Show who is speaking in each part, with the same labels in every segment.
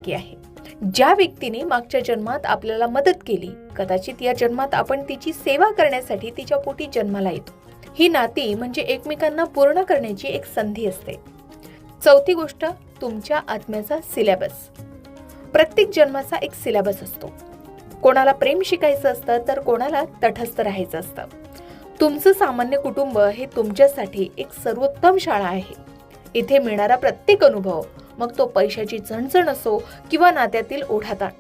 Speaker 1: की आहे. ज्या व्यक्तीने मागच्या जन्मात आपल्याला मदत केली, कदाचित या जन्मात आपण तिची सेवा करण्यासाठी तिच्या पोटी जन्माला येतो. ही नाती म्हणजे एकमेकांना पूर्ण करण्याची एक संधी असते. चौथी गोष्ट, तुमच्या आत्म्याचा सिलेबस. प्रत्येक जन्माचा एक सिलेबस असतो. कोणाला प्रेम शिकायचं असतं तर कोणाला तटस्थ राहायचं असतं. तुमचं सामान्य कुटुंब हे तुमच्यासाठी एक सर्वोत्तम शाळा आहे. इथे मिळणारा प्रत्येक अनुभव, मग तो पैशाची चणचण असो किंवा नात्यातील ओढाताण,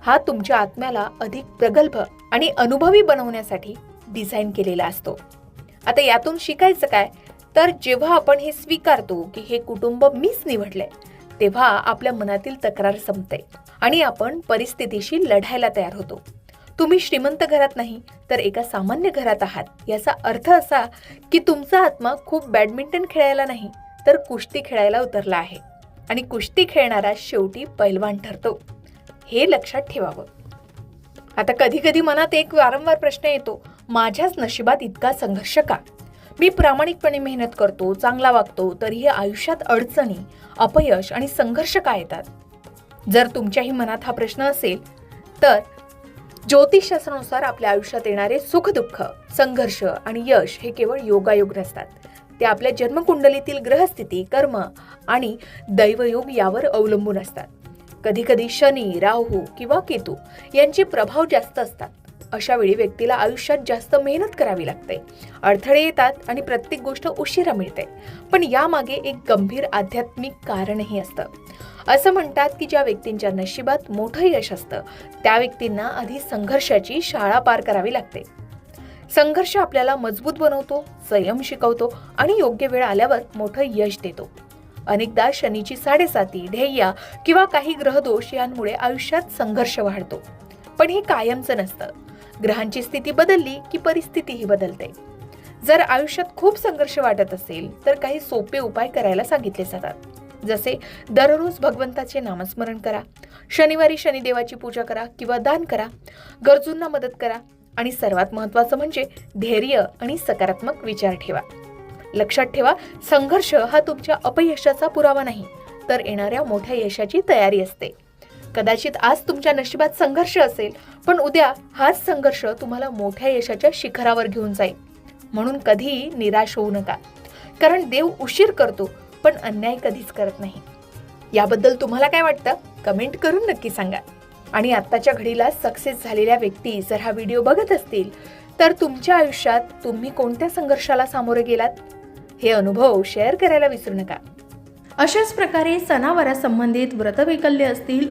Speaker 1: हा तुमच्या आत्म्याला अधिक प्रगल्भ आणि अनुभवी बनवण्यासाठी डिझाईन केलेला असतो. आता यातून शिकायचं काय, तर जेव्हा आपण हे स्वीकारतो की हे कुटुंब मीच निवडलंय, तेव्हा आपल्या मनातील तक्रार संपते आणि आपण परिस्थितीशी लढायला तयार होतो. तुम्ही श्रीमंत घरात नाही तर एका सामान्य घरात आहात. याचा अर्थ असा की तुमचा आत्मा खूप बॅडमिंटन खेळायला नाही तर कुस्ती खेळायला उतरला आहे आणि कुस्ती खेळणारा शेवटी पैलवान ठरतो. हे लक्षात ठेवावं. आता कधी कधी मनात एक वारंवार प्रश्न येतो, माझ्याच नशिबात इतका संघर्ष का? मी प्रामाणिकपणे मेहनत करतो, चांगला वागतो, तरीही आयुष्यात अडचणी, अपयश आणि संघर्ष का येतात? जर तुमच्याही मनात हा प्रश्न असेल तर ज्योतिषशास्त्रानुसार आपल्या आयुष्यात येणारे सुखदुःख, संघर्ष आणि यश हे केवळ योगायोग नसतात. ते आपल्या जन्मकुंडलीतील ग्रहस्थिती, कर्म आणि दैवयोग यावर अवलंबून असतात. कधी कधी शनी, राहू किंवा केतू यांचे प्रभाव जास्त असतात. अशा वेळी व्यक्तीला आयुष्यात जास्त मेहनत करावी लागते, अडथळे येतात आणि प्रत्येक गोष्ट उशिरा मिळते. पण यामागे एक गंभीर आध्यात्मिक कारणही असतं. असं म्हणतात की ज्या व्यक्तींच्या नशिबात मोठं यश असतं त्या व्यक्तींना आधी संघर्षाची शाळा पार करावी लागते. संघर्ष आपल्याला मजबूत बनवतो, संयम शिकवतो आणि योग्य वेळ आल्यावर मोठं यश देतो. अनेकदा शनीची साडेसाती, ध्येय किंवा काही ग्रहदोष यांमुळे आयुष्यात संघर्ष वाढतो. पण हे कायमचं नसतं. ग्रहांची स्थिती बदलली की परिस्थितीही बदलते. जर आयुष्यात खूप संघर्ष वाटत असेल तर काही सोपे उपाय करायला सांगितले जातात. जसे दररोज भगवंताचे नामस्मरण करा, शनिवारी शनिदेवाची पूजा करा किंवा दान करा, गरजूंना मदत करा आणि सर्वात महत्त्वाचं म्हणजे धैर्य आणि सकारात्मक विचार ठेवा. लक्षात ठेवा, संघर्ष हा तुमच्या अपयशाचा पुरावा नाही तर येणाऱ्या मोठ्या यशाची तयारी असते. कदाचित आज तुमच्या नशिबात संघर्ष असेल, पण उद्या हाच संघर्ष तुम्हाला मोठ्या यशाच्या शिखरावर घेऊन जाईल. म्हणून कधीही निराश होऊ नका, कारण देव उशीर करतो पण अन्याय कधीच करत नाही. याबद्दल तुम्हाला काय वाटतं? कमेंट करून नक्की सांगा. आणि आत्ताच्या घडीला सक्सेस झालेल्या व्यक्ती जर हा व्हिडिओ बघत असतील तर तुमच्या आयुष्यात तुम्ही कोणत्या संघर्षाला सामोरे गेलात हे अनुभव शेअर करायला विसरू नका. अशाच प्रकारे सणावारा संबंधित व्रतवैकल्य असतील,